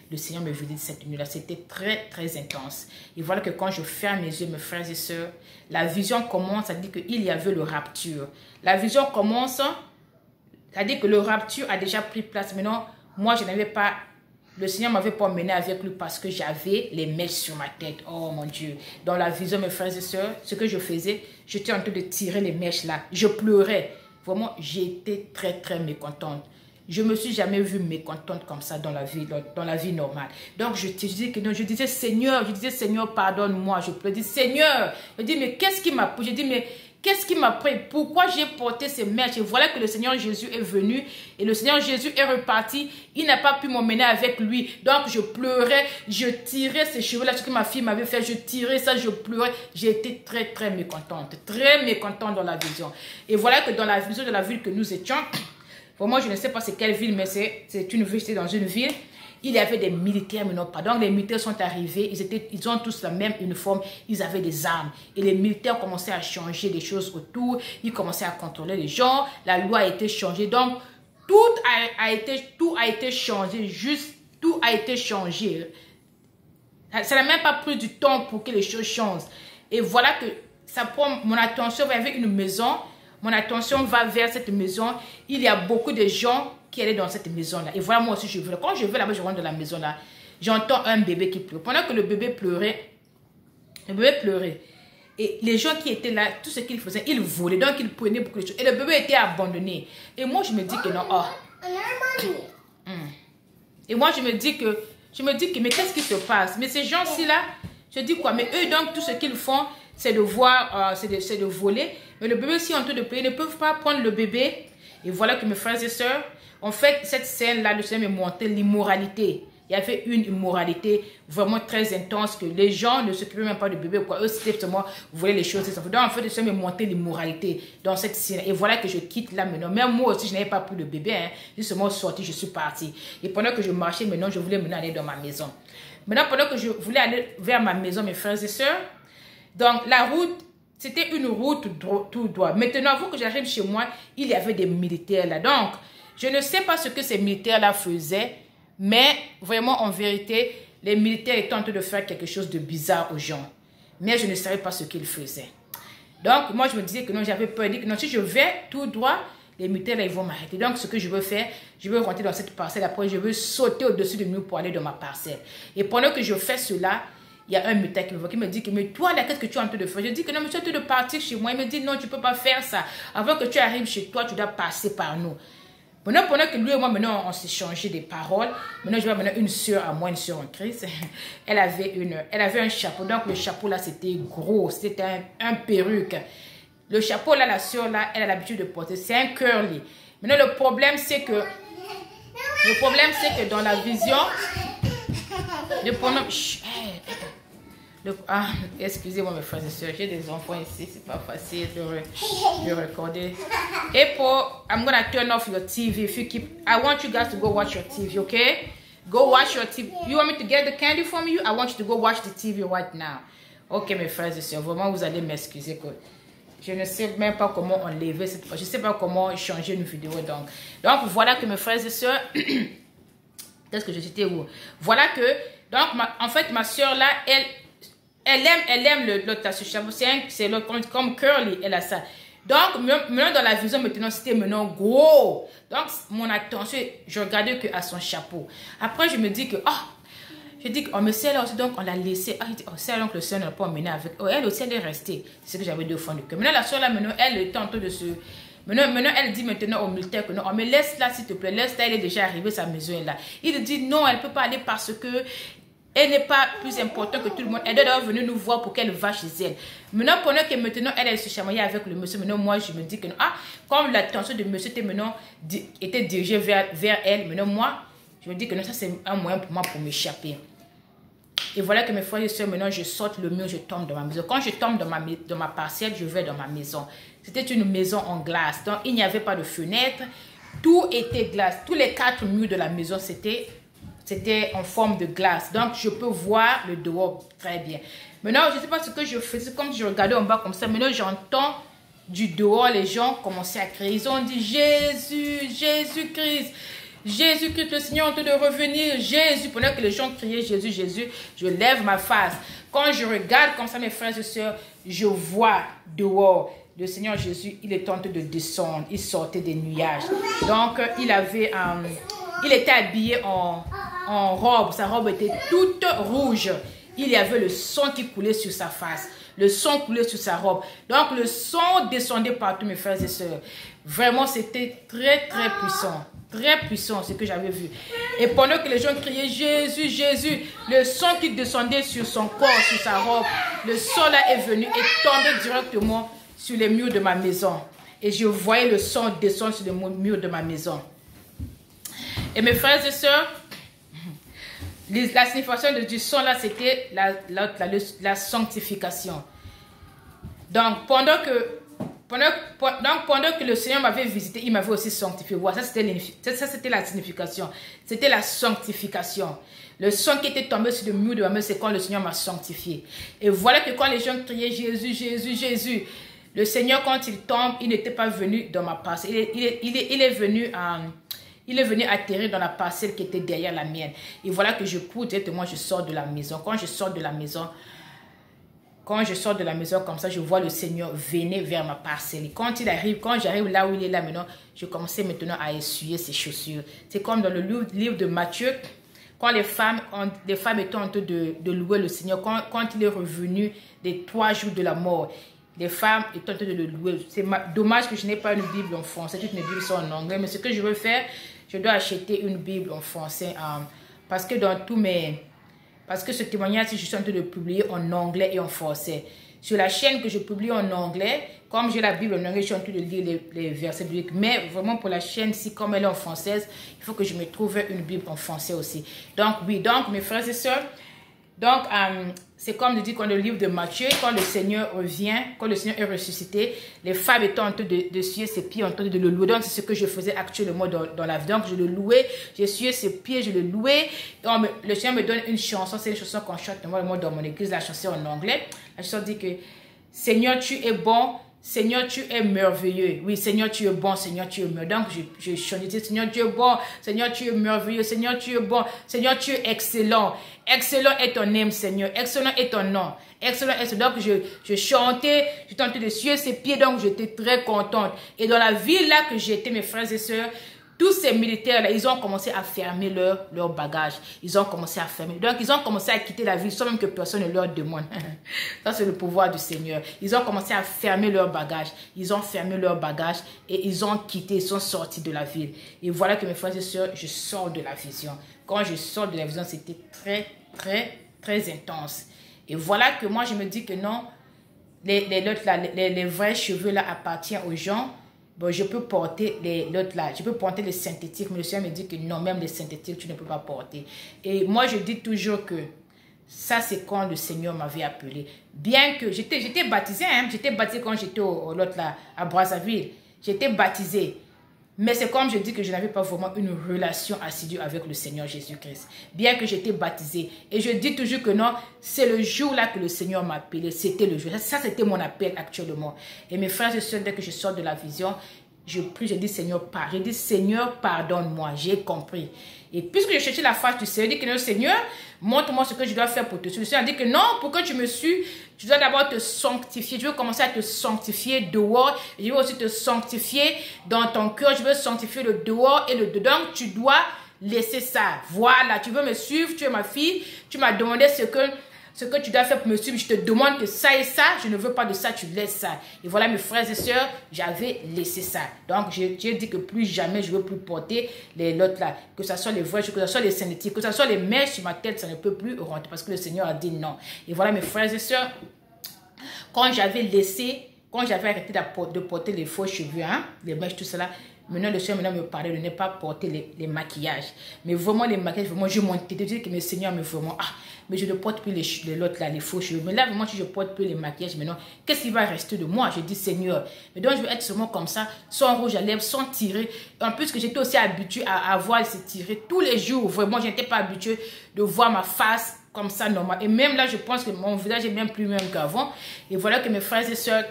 Le Seigneur me visite cette nuit-là. C'était très, très intense. Et voilà que quand je ferme mes yeux, mes frères et sœurs, la vision commence à dire qu'il y avait le rapture. La vision commence, c'est-à-dire que le rapture a déjà pris place. Maintenant, moi, je n'avais pas... Le Seigneur ne m'avait pas emmené avec lui parce que j'avais les mèches sur ma tête. Oh mon Dieu. Dans la vision, mes frères et sœurs, ce que je faisais, j'étais en train de tirer les mèches là. Je pleurais. Vraiment, j'étais très, très mécontente. Je ne me suis jamais vue mécontente comme ça dans la vie normale. Donc, je disais, Seigneur, pardonne-moi. Je pleurais, Seigneur. Je dis, mais qu'est-ce qui m'a pris? Je dis, mais qu'est-ce qui m'a pris? Pourquoi j'ai porté ces mèches? Et voilà que le Seigneur Jésus est venu. Et le Seigneur Jésus est reparti. Il n'a pas pu m'emmener avec lui. Donc, je pleurais. Je tirais ces cheveux-là, ce que ma fille m'avait fait. Je tirais ça, je pleurais. J'ai été très, très mécontente. Très mécontente dans la vision. Et voilà que dans la vision de la ville que nous étions, moi, je ne sais pas c'est quelle ville, mais c'est une ville, c'était dans une ville. Il y avait des militaires, mais non pas. Donc, les militaires sont arrivés. Ils ont tous la même uniforme. Ils avaient des armes. Et les militaires commençaient à changer des choses autour. Ils commençaient à contrôler les gens. La loi a été changée. Donc, tout a été changé. Tout a été changé. Ça n'a même pas pris du temps pour que les choses changent. Et voilà que ça prend mon attention vers une maison. Mon attention va vers cette maison. Il y a beaucoup de gens qui allaient dans cette maison-là. Et voilà, moi aussi, je veux. Quand je veux là-bas, je rentre dans la maison-là. J'entends un bébé qui pleure. Pendant que le bébé pleurait, et les gens qui étaient là, tout ce qu'ils faisaient, ils volaient. Donc, ils prenaient beaucoup de choses. Et le bébé était abandonné. Et moi, je me dis que non. Oh. Et moi, je me dis que, mais qu'est-ce qui se passe? Mais ces gens-ci là, je dis quoi? Mais eux, donc, tout ce qu'ils font, c'est de voir, c'est de voler. Mais le bébé, si on train de payer, ils ne peuvent pas prendre le bébé. Et voilà que mes frères et sœurs, en fait, cette scène-là, le Seigneur me montrait l'immoralité. Il y avait une immoralité vraiment très intense que les gens ne s'occupaient même pas du bébé. Quoi. Eux, c'était seulement, vous voyez les choses. Donc, en fait, le Seigneur me montrait l'immoralité dans cette scène. Et voilà que je quitte là maintenant. Même moi aussi, je n'avais pas pris le bébé. Hein. Je suis seulement sortie, je suis partie. Et pendant que je marchais, maintenant, je voulais maintenant aller dans ma maison. Maintenant, pendant que je voulais aller vers ma maison, mes frères et sœurs, donc la route, c'était une route tout droit. Maintenant, avant que j'arrive chez moi, il y avait des militaires là. Donc, je ne sais pas ce que ces militaires-là faisaient. Mais vraiment, en vérité, les militaires étaient en train de faire quelque chose de bizarre aux gens. Mais je ne savais pas ce qu'ils faisaient. Donc, moi, je me disais que non, j'avais peur. Je dis que non, si je vais tout droit, les militaires, là, ils vont m'arrêter. Donc, ce que je veux faire, je veux rentrer dans cette parcelle. Après, je veux sauter au-dessus de nous pour aller dans ma parcelle. Et pendant que je fais cela, il y a un militaire qui me voit, qui me dit que, mais toi, là, qu'est-ce que tu es en train de faire? Je dis que non, mais tu es en train de partir chez moi. Il me dit, non, tu ne peux pas faire ça. Avant que tu arrives chez toi, tu dois passer par nous. Pendant que lui et moi, maintenant, on s'est changé des paroles. Maintenant, je vois maintenant une soeur à moi, une soeur en Christ. Elle avait un chapeau. Donc, le chapeau, là, c'était gros. C'était un perruque. Le chapeau, là, la soeur, là, elle a l'habitude de porter. C'est un curly. Maintenant, le problème, c'est que dans la vision, le bonhomme... excusez-moi mes frères et sœurs, j'ai des enfants ici, c'est pas facile de recorder. Et pour, I'm gonna turn off your TV. If you keep, I want you guys to go watch your TV, okay? Go watch your TV. You want me to get the candy from you? I want you to go watch the TV right now. Ok mes frères et sœurs, vraiment vous allez m'excuser que je ne sais même pas comment enlever cette, je ne sais pas comment changer une vidéo donc voilà que mes frères et sœurs, qu'est-ce que je citais où? Voilà que donc en fait ma soeur là, elle aime le tassu chapeau. C'est comme curly, elle a ça. Donc, maintenant dans la vision, maintenant, c'était maintenant gros. Donc, mon attention, je regardais que à son chapeau. Après, je me dis que, je dis que, mais celle-là aussi, donc, on l'a laissée. C'est donc le Seigneur n'a pas emmené avec. Elle aussi, elle est restée. C'est ce que j'avais dit au fond du cœur. Maintenant, la soeur là, maintenant, elle est en train de se. Maintenant, elle dit maintenant au militaire que non, mais laisse-la, s'il te plaît, laisse-la, elle est déjà arrivée, sa maison est là. Il dit non, elle ne peut pas aller parce que. Elle n'est pas plus importante que tout le monde. Elle doit venir nous voir pour qu'elle va chez elle. Maintenant, pendant que maintenant, elle se chamaillait avec le monsieur, maintenant, moi, je me dis que, comme l'attention de monsieur était dirigée vers elle, maintenant, moi, je me dis que non, ça, c'est un moyen pour moi pour m'échapper. Et voilà que mes frères et sœurs, maintenant, je saute le mur, je tombe dans ma maison. Quand je tombe dans ma parcelle, je vais dans ma maison. C'était une maison en glace. Donc, il n'y avait pas de fenêtre. Tout était glace. Tous les 4 murs de la maison, c'était en forme de glace. Donc, je peux voir le dehors très bien. Maintenant, je ne sais pas ce que je faisais. Comme je regardais en bas comme ça. Maintenant, j'entends du dehors, les gens commençaient à crier. Ils ont dit, Jésus, Jésus-Christ. Jésus-Christ, le Seigneur est en train de revenir. Jésus. Pendant que les gens criaient Jésus, Jésus, je lève ma face. Quand je regarde comme ça, mes frères et sœurs, je vois dehors. Le Seigneur Jésus, il est en train de descendre. Il sortait des nuages. Donc, il était habillé en robe. Sa robe était toute rouge. Il y avait le sang qui coulait sur sa face. Le sang coulait sur sa robe. Donc, le sang descendait partout, mes frères et sœurs. Vraiment, c'était très, très puissant. Très puissant, ce que j'avais vu. Et pendant que les gens criaient Jésus, Jésus, le sang qui descendait sur son corps, sur sa robe, le sang là est venu et tombé directement sur les murs de ma maison. Et je voyais le sang descendre sur les murs de ma maison. Et mes frères et sœurs, la signification du sang là, c'était la sanctification. Donc, pendant que le Seigneur m'avait visité, il m'avait aussi sanctifié. Voilà, ça c'était la signification. C'était la sanctification. Le sang qui était tombé sur le mur de ma maison, c'est quand le Seigneur m'a sanctifié. Et voilà que quand les gens criaient Jésus, Jésus, Jésus, le Seigneur, quand il tombe, il n'était pas venu dans ma passe. Il est venu Il est venu atterrir dans la parcelle qui était derrière la mienne. Et voilà que je cours directement, je sors de la maison. Quand je sors de la maison comme ça, je vois le Seigneur venir vers ma parcelle. Et quand j'arrive là où il est là maintenant, je commençais maintenant à essuyer ses chaussures. C'est comme dans le livre de Matthieu, quand les femmes étaient en train de louer le Seigneur, quand il est revenu des 3 jours de la mort, les femmes étaient en train de le louer. C'est dommage que je n'ai pas une Bible en français, toutes mes Bibles sont en anglais, mais ce que je veux faire, je dois acheter une Bible en français parce que parce que ce témoignage, je suis en train de publier en anglais et en français. Sur la chaîne que je publie en anglais, comme j'ai la Bible en anglais, je suis en train de lire les versets bibliques. Mais vraiment pour la chaîne-ci, comme elle est en française, il faut que je me trouve une Bible en français aussi. Donc oui, donc mes frères et sœurs, donc c'est comme je dis dans le livre de Matthieu, quand le Seigneur revient, quand le Seigneur est ressuscité, les femmes étaient en train de suer ses pieds, en train de le louer. Donc c'est ce que je faisais actuellement dans la vie. Donc je le louais, j'ai sué ses pieds, je le louais. Donc le Seigneur me donne une chanson, c'est une chanson qu'on chante moi dans mon église, la chanson en anglais. La chanson dit que Seigneur tu es bon, Seigneur, tu es merveilleux. Oui, Seigneur, tu es bon. Seigneur, tu es merveilleux. Donc, je chantais, Seigneur, tu es bon. Seigneur, tu es merveilleux. Seigneur, tu es bon. Seigneur, tu es excellent. Excellent est ton nom, Seigneur. Excellent est ton nom. Excellent est ton nom. Donc, je chantais, je tentais de suivre ses pieds. Donc, j'étais très contente. Et dans la ville là que j'étais, mes frères et sœurs, tous ces militaires-là, ils ont commencé à fermer leur bagage. Ils ont commencé à fermer. Donc, ils ont commencé à quitter la ville sans même que personne ne leur demande. Ça, c'est le pouvoir du Seigneur. Ils ont commencé à fermer leur bagage. Ils ont fermé leur bagage et ils ont quitté, ils sont sortis de la ville. Et voilà que mes frères et sœurs, je sors de la vision. Quand je sors de la vision, c'était très, très, très intense. Et voilà que moi, je me dis que non, les vrais cheveux là appartiennent aux gens. Bon, je peux porter l'autre là, je peux porter les synthétiques, mais le Seigneur me dit que non, même les synthétiques, tu ne peux pas porter. Et moi, je dis toujours que ça, c'est quand le Seigneur m'avait appelé. Bien que j'étais baptisée, hein, j'étais baptisée quand j'étais l'autre là, à Brazzaville. J'étais baptisée. Mais c'est comme je dis que je n'avais pas vraiment une relation assidue avec le Seigneur Jésus-Christ. Bien que j'étais baptisée. Et je dis toujours que non, c'est le jour là que le Seigneur m'a appelé. C'était le jour. Ça, c'était mon appel actuellement. Et mes frères et sœurs, dès que je sors de la vision, je prie, je dis Seigneur, pardonne. Je dis Seigneur, pardonne-moi. J'ai compris. Et puisque je cherchais la face du Seigneur, je dis que non, Seigneur, montre-moi ce que je dois faire pour te suivre. Le Seigneur dit que non, pour que tu me suives, tu dois d'abord te sanctifier. Je veux commencer à te sanctifier dehors. Et je veux aussi te sanctifier dans ton cœur. Je veux sanctifier le dehors et le dedans. Tu dois laisser ça. Voilà, tu veux me suivre, tu es ma fille. Tu m'as demandé ce que tu dois faire pour me suivre. Je te demande que ça et ça, je ne veux pas de ça, tu laisses ça. Et voilà mes frères et sœurs, j'avais laissé ça. Donc j'ai dit que plus jamais je ne veux plus porter les lots là. Que ce soit les vrais, que ce soit les synthétiques, que ce soit les mèches sur ma tête, ça ne peut plus rentrer parce que le Seigneur a dit non. Et voilà mes frères et sœurs, quand j'avais arrêté de porter les faux cheveux, hein, les mèches, tout cela, maintenant, le Seigneur me parlait de ne pas porter les maquillages. Mais vraiment, les maquillages, vraiment, je montais. Je dis que le Seigneur me vraiment, mais je ne porte plus les lots là, les faux cheveux. Mais là, vraiment, si je ne porte plus les maquillages, maintenant, qu'est-ce qui va rester de moi? Je dis, Seigneur, mais donc, je veux être seulement comme ça, sans rouge à lèvres, sans tirer. En plus, que j'étais aussi habituée à voir se tirer tous les jours. Vraiment, je n'étais pas habituée de voir ma face comme ça, normal. Et même là, je pense que mon visage est bien plus même qu'avant. Et voilà que mes frères et sœurs,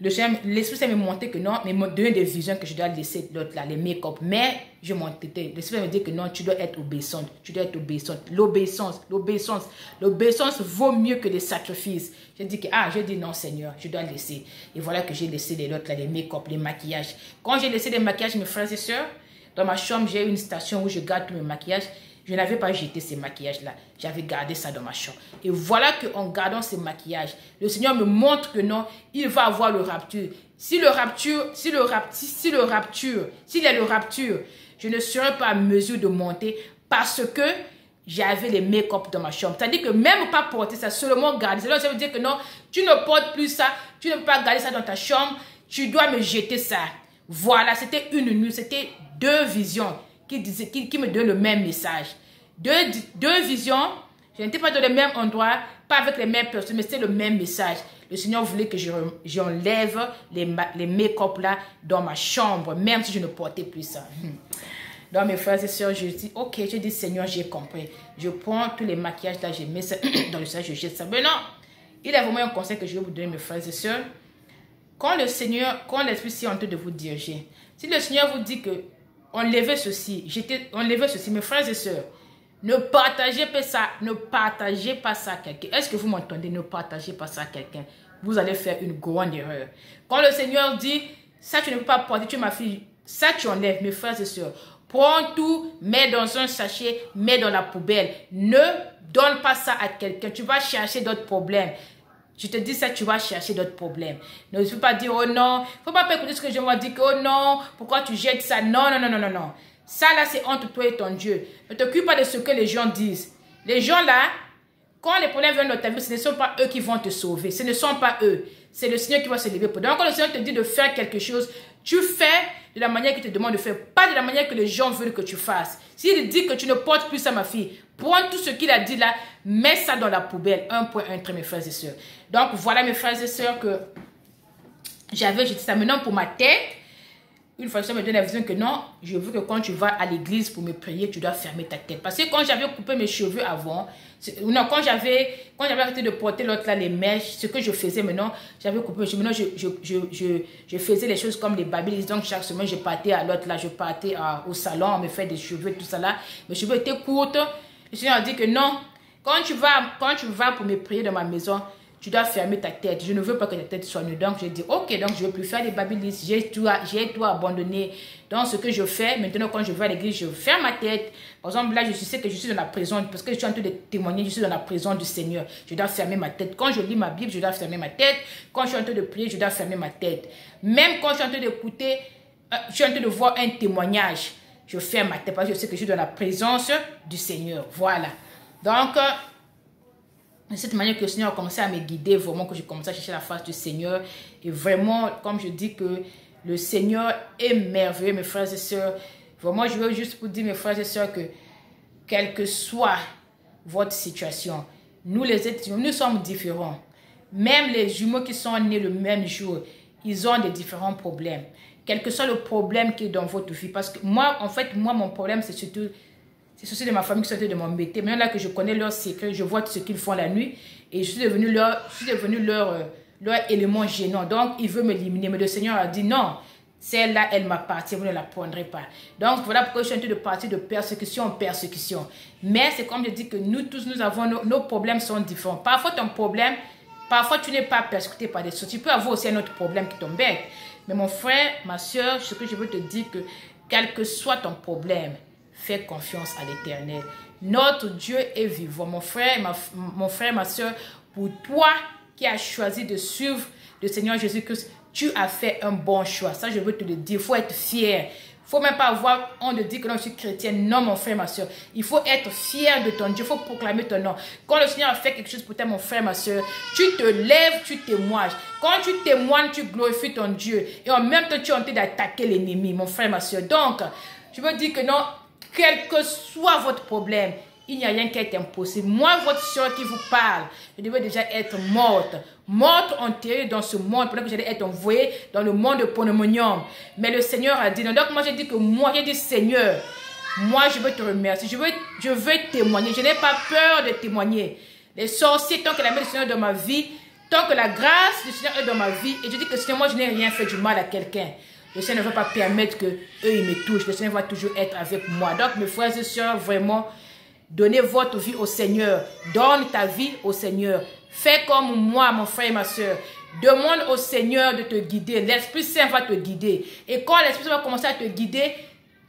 l'Esprit s'est me montré que non, mais me donner des visions que je dois laisser l'autre là, les make-up. Mais je m'entêtais. L'Esprit me dit que non, tu dois être obéissante. Tu dois être obéissante. L'obéissance vaut mieux que les sacrifices. J'ai dit non Seigneur, je dois laisser. Et voilà que j'ai laissé les autres là, les make-up, les maquillages. Quand j'ai laissé les maquillages, mes frères et sœurs, dans ma chambre, j'ai une station où je garde tous mes maquillages. Je n'avais pas jeté ces maquillages-là. J'avais gardé ça dans ma chambre. Et voilà qu'en gardant ces maquillages, le Seigneur me montre que non, il va avoir le rapture. S'il est le rapture, je ne serai pas en mesure de monter parce que j'avais les make-up dans ma chambre. C'est-à-dire que même pas porter ça, seulement garder ça. Ça veut dire que non, tu ne portes plus ça, tu ne peux pas garder ça dans ta chambre, tu dois me jeter ça. Voilà, c'était une nuit, c'était 2 visions qui me donnent le même message. Deux visions, je n'étais pas dans le même endroit, pas avec les mêmes personnes, mais c'était le même message. Le Seigneur voulait que j'enlève les make-up là dans ma chambre, même si je ne portais plus ça. Donc mes frères et sœurs, je dis, ok, je dis Seigneur, j'ai compris. Je prends tous les maquillages là, je mets ça dans le sac, je jette ça. Mais non, il y a vraiment un conseil que je vais vous donner, mes frères et sœurs. Quand l'Esprit est en train de vous diriger, si le Seigneur vous dit que enlevez ceci. Enlevez ceci, mes frères et sœurs. Ne partagez pas ça. Ne partagez pas ça à quelqu'un. Est-ce que vous m'entendez? Ne partagez pas ça à quelqu'un. Vous allez faire une grande erreur. Quand le Seigneur dit, ça tu ne peux pas porter, tu es ma fille, ça tu enlèves, mes frères et sœurs. Prends tout, mets dans un sachet, mets dans la poubelle. Ne donne pas ça à quelqu'un. Tu vas chercher d'autres problèmes. Je te dis ça, tu vas chercher d'autres problèmes. Ne faut pas dire, oh non, faut pas écouter ce que je vais dire, que, oh non, pourquoi tu jettes ça? Non, non, non, non, non, non. Ça là, c'est entre toi et ton Dieu. Ne t'occupe pas de ce que les gens disent. Les gens là, quand les problèmes viennent dans ta vie, ce ne sont pas eux qui vont te sauver. Ce ne sont pas eux. C'est le Seigneur qui va se lever pour toi. Donc quand le Seigneur te dit de faire quelque chose, tu fais de la manière qu'il te demande de faire, pas de la manière que les gens veulent que tu fasses. S'il dit que tu ne portes plus ça, ma fille, prends tout ce qu'il a dit là, mets ça dans la poubelle. 1.1, mes frères et sœurs. Donc voilà, mes frères et sœurs, que j'avais jeté ça. Maintenant, pour ma tête, une fois, ça me donne la vision que non, je veux que quand tu vas à l'église pour me prier, tu dois fermer ta tête. Parce que quand j'avais coupé mes cheveux avant, non, quand j'avais arrêté de porter l'autre là, les mèches, ce que je faisais maintenant, j'avais coupé mes cheveux. Maintenant, je faisais les choses comme les babyliss. Donc, chaque semaine, je partais à l'autre là, je partais au salon, on me fait des cheveux, tout ça là. Mes cheveux étaient courts. Le Seigneur a dit que non, quand tu vas pour me prier dans ma maison, tu dois fermer ta tête. Je ne veux pas que ta tête soit nue. Donc, j'ai dit, ok, donc je ne veux plus faire des babyliss. J'ai tout abandonné. Donc, ce que je fais, maintenant, quand je vais à l'église, je ferme ma tête. Par exemple, là, je sais que je suis dans la prison, parce que je suis en train de témoigner, je suis dans la prison du Seigneur. Je dois fermer ma tête. Quand je lis ma Bible, je dois fermer ma tête. Quand je suis en train de prier, je dois fermer ma tête. Même quand je suis en train d'écouter, je suis en train de voir un témoignage, je ferme ma tête, parce que je sais que je suis dans la présence du Seigneur. Voilà. Donc, de cette manière que le Seigneur a commencé à me guider, vraiment que j'ai commencé à chercher la face du Seigneur. Et vraiment, comme je dis que le Seigneur est merveilleux, mes frères et sœurs. Vraiment, je veux juste vous dire, mes frères et sœurs, que quelle que soit votre situation, nous les êtres humains, nous sommes différents. Même les jumeaux qui sont nés le même jour, ils ont des différents problèmes. Quel que soit le problème qui est dans votre vie. Parce que moi, en fait, mon problème, c'est surtout... C'est ceux de ma famille qui sont de m'embêter. Maintenant là que je connais leurs secrets, je vois tout ce qu'ils font la nuit. Et je suis devenu leur élément gênant. Donc, il veut m'éliminer. Mais le Seigneur a dit non. Celle-là, elle m'appartient. Vous ne la prendrez pas. Donc, voilà pourquoi je suis en train de partir de persécution en persécution. Mais c'est comme je dis que nous tous, nous avons nos problèmes sont différents. Parfois, ton problème, parfois tu n'es pas persécuté par des choses. Tu peux avoir aussi un autre problème qui t'embête. Mais mon frère, ma soeur, ce que je veux te dire, que quel que soit ton problème, fais confiance à l'Éternel. Notre Dieu est vivant. Mon frère, ma soeur, pour toi qui as choisi de suivre le Seigneur Jésus-Christ, tu as fait un bon choix. Ça, je veux te le dire. Il faut être fier. Il ne faut même pas avoir honte de dire que non, je suis chrétienne. Non, mon frère, ma soeur. Il faut être fier de ton Dieu. Il faut proclamer ton nom. Quand le Seigneur a fait quelque chose pour toi, mon frère, ma soeur, tu te lèves, tu témoignes. Quand tu témoignes, tu glorifies ton Dieu. Et en même temps, tu es en train d'attaquer l'ennemi, mon frère, ma soeur. Donc, je veux dire que non, quel que soit votre problème, il n'y a rien qui est impossible. Moi, votre soeur qui vous parle, je devais déjà être morte. Morte, enterrée dans ce monde, pendant que j'allais être envoyée dans le monde de Pandémonium. Mais le Seigneur a dit non. Donc moi, j'ai dit que moi, j'ai dit Seigneur, moi, je veux te remercier. Je veux témoigner. Je n'ai pas peur de témoigner. Les sorciers, tant que la main du Seigneur est dans ma vie, tant que la grâce du Seigneur est dans ma vie, et je dis que Seigneur, moi, je n'ai rien fait du mal à quelqu'un. Le Seigneur ne va pas permettre que eux ils me touchent. Le Seigneur va toujours être avec moi. Donc, mes frères et sœurs, vraiment, donnez votre vie au Seigneur. Donne ta vie au Seigneur. Fais comme moi, mon frère et ma soeur. Demande au Seigneur de te guider. L'Esprit Saint va te guider. Et quand l'Esprit Saint va commencer à te guider,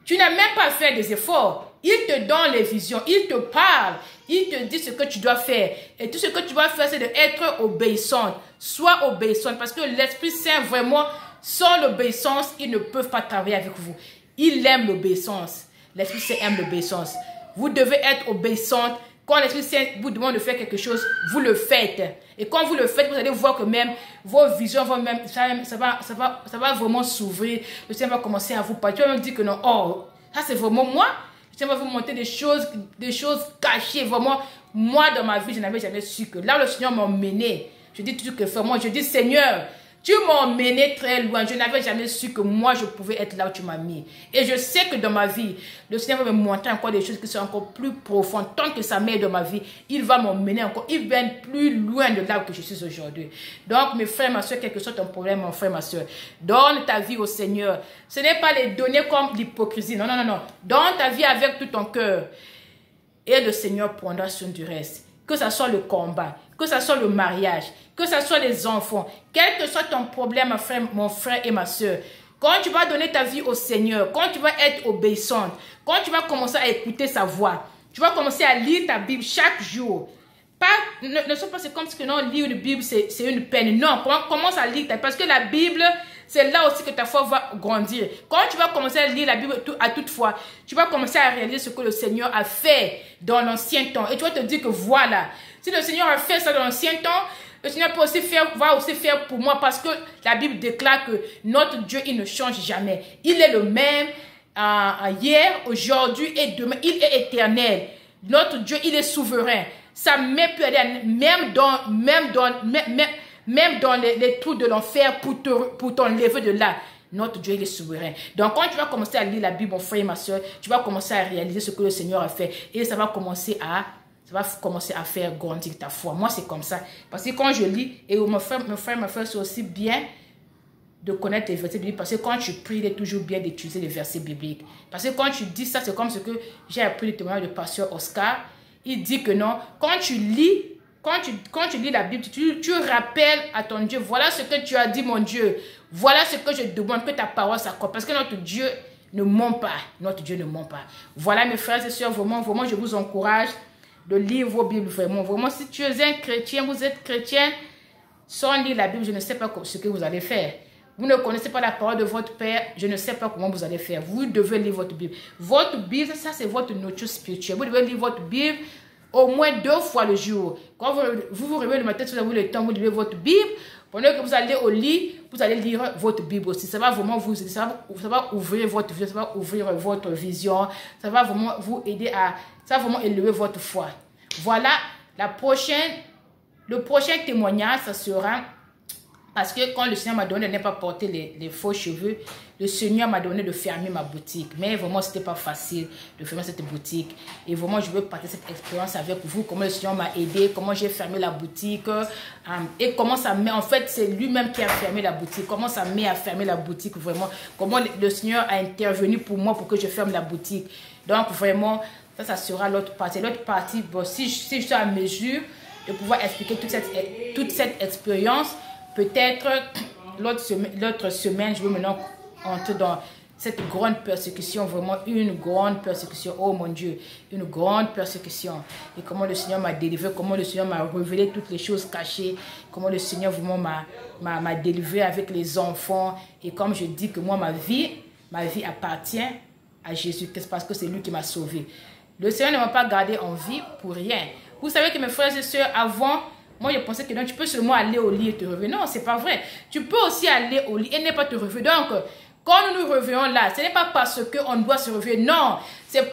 tu n'as même pas à faire des efforts. Il te donne les visions. Il te parle. Il te dit ce que tu dois faire. Et tout ce que tu dois faire, c'est d'être obéissante. Sois obéissante. Parce que l'Esprit Saint, vraiment, sans l'obéissance, ils ne peuvent pas travailler avec vous. Il aime l'obéissance. L'Esprit Saint aime l'obéissance. Vous devez être obéissante. Quand l'Esprit Saint vous demande de faire quelque chose, vous le faites. Et quand vous le faites, vous allez voir que même vos visions vont même, ça va vraiment s'ouvrir. Le Seigneur va commencer à vous parler. Tu vas même dire que non, oh, ça c'est vraiment moi. Le Seigneur va vous montrer des choses cachées. Vraiment, moi dans ma vie, je n'avais jamais su que là, le Seigneur m'a emmené. Je dis toujours que vraiment, je dis Seigneur, Tu m'as emmené très loin. Je n'avais jamais su que moi, je pouvais être là où tu m'as mis. Et je sais que dans ma vie, le Seigneur va me montrer encore des choses qui sont encore plus profondes. Tant que ça m'aide dans ma vie, il va m'emmener encore. Il va être plus loin de là où je suis aujourd'hui. Donc, mes frères, ma soeur, quel que soit ton problème, mon frère, ma soeur, donne ta vie au Seigneur. Ce n'est pas les donner comme l'hypocrisie. Non, non, non, non. Donne ta vie avec tout ton cœur. Et le Seigneur prendra soin du reste. Que ce soit le combat, que ce soit le mariage, que ce soit les enfants, quel que soit ton problème, mon frère et ma soeur, quand tu vas donner ta vie au Seigneur, quand tu vas être obéissante, quand tu vas commencer à écouter sa voix, tu vas commencer à lire ta Bible chaque jour. Ne sois pas comme si non, lire une Bible, c'est une peine. Non, commence à lire ta Bible. Parce que la Bible, c'est là aussi que ta foi va grandir. Quand tu vas commencer à lire la Bible à toute fois, tu vas commencer à réaliser ce que le Seigneur a fait dans l'ancien temps. Et tu vas te dire que voilà, si le Seigneur a fait ça dans l'ancien temps, le Seigneur va aussi faire pour moi. Parce que la Bible déclare que notre Dieu, il ne change jamais. Il est le même hier, aujourd'hui et demain. Il est éternel. Notre Dieu, il est souverain. Sa main peut aller même dans les trous de l'enfer pour t'enlever de là. Notre Dieu, il est souverain. Donc, quand tu vas commencer à lire la Bible, mon frère et ma soeur, tu vas commencer à réaliser ce que le Seigneur a fait. Et ça va commencer à faire grandir ta foi. Moi, c'est comme ça. Parce que quand je lis, et mon frère, ma soeur, c'est aussi bien de connaître les versets bibliques. Parce que quand tu pries, il est toujours bien d'utiliser les versets bibliques. Parce que quand tu dis ça, c'est comme ce que j'ai appris le témoignage de pasteur Oscar. Il dit que non, quand tu lis la Bible, tu rappelles à ton Dieu, voilà ce que tu as dit, mon Dieu. Voilà ce que je demande, que ta parole s'accorde. Parce que notre Dieu ne ment pas. Notre Dieu ne ment pas. Voilà, mes frères et sœurs, vraiment, je vous encourage de lire vos Bibles, vraiment. Vraiment, si tu es un chrétien, vous êtes chrétien, sans lire la Bible, je ne sais pas ce que vous allez faire. Vous ne connaissez pas la parole de votre Père, je ne sais pas comment vous allez faire. Vous devez lire votre Bible. Votre Bible, ça c'est votre nourriture spirituelle. Vous devez lire votre Bible au moins 2 fois le jour. Quand vous réveillez le matin, si vous avez le temps, vous lisez votre Bible. Pendant que vous allez au lit, vous allez lire votre Bible aussi. Ça va vraiment vous aider, ça va ouvrir votre vie, ça va ouvrir votre vision. Ça va vraiment vous aider ça va vraiment élever votre foi. Voilà, le prochain témoignage, ça sera... Parce que quand le Seigneur m'a donné de ne pas porter les faux cheveux, le Seigneur m'a donné de fermer ma boutique. Mais vraiment, ce n'était pas facile de fermer cette boutique. Et vraiment, je veux partager cette expérience avec vous. Comment le Seigneur m'a aidé, comment j'ai fermé la boutique. Et comment ça met, en fait, c'est lui-même qui a fermé la boutique. Comment ça met à fermer la boutique, vraiment. Comment le Seigneur a intervenu pour moi pour que je ferme la boutique. Donc, vraiment, ça sera l'autre partie. L'autre partie, bon, si je suis à mesure de pouvoir expliquer toute cette expérience, peut-être l'autre semaine, je vais maintenant entrer dans cette grande persécution, vraiment une grande persécution. Oh mon Dieu, une grande persécution. Et comment le Seigneur m'a délivré, comment le Seigneur m'a révélé toutes les choses cachées, comment le Seigneur vraiment m'a délivré avec les enfants. Et comme je dis que moi, ma vie appartient à Jésus-Christ parce que c'est lui qui m'a sauvé. Le Seigneur ne m'a pas gardé en vie pour rien. Vous savez que mes frères et sœurs, avant... Moi, je pensais que non, tu peux seulement aller au lit et te réveiller. Non, c'est pas vrai. Tu peux aussi aller au lit et ne pas te réveiller. Donc, quand nous nous réveillons là, ce n'est pas parce qu'on doit se réveiller. Non, c'est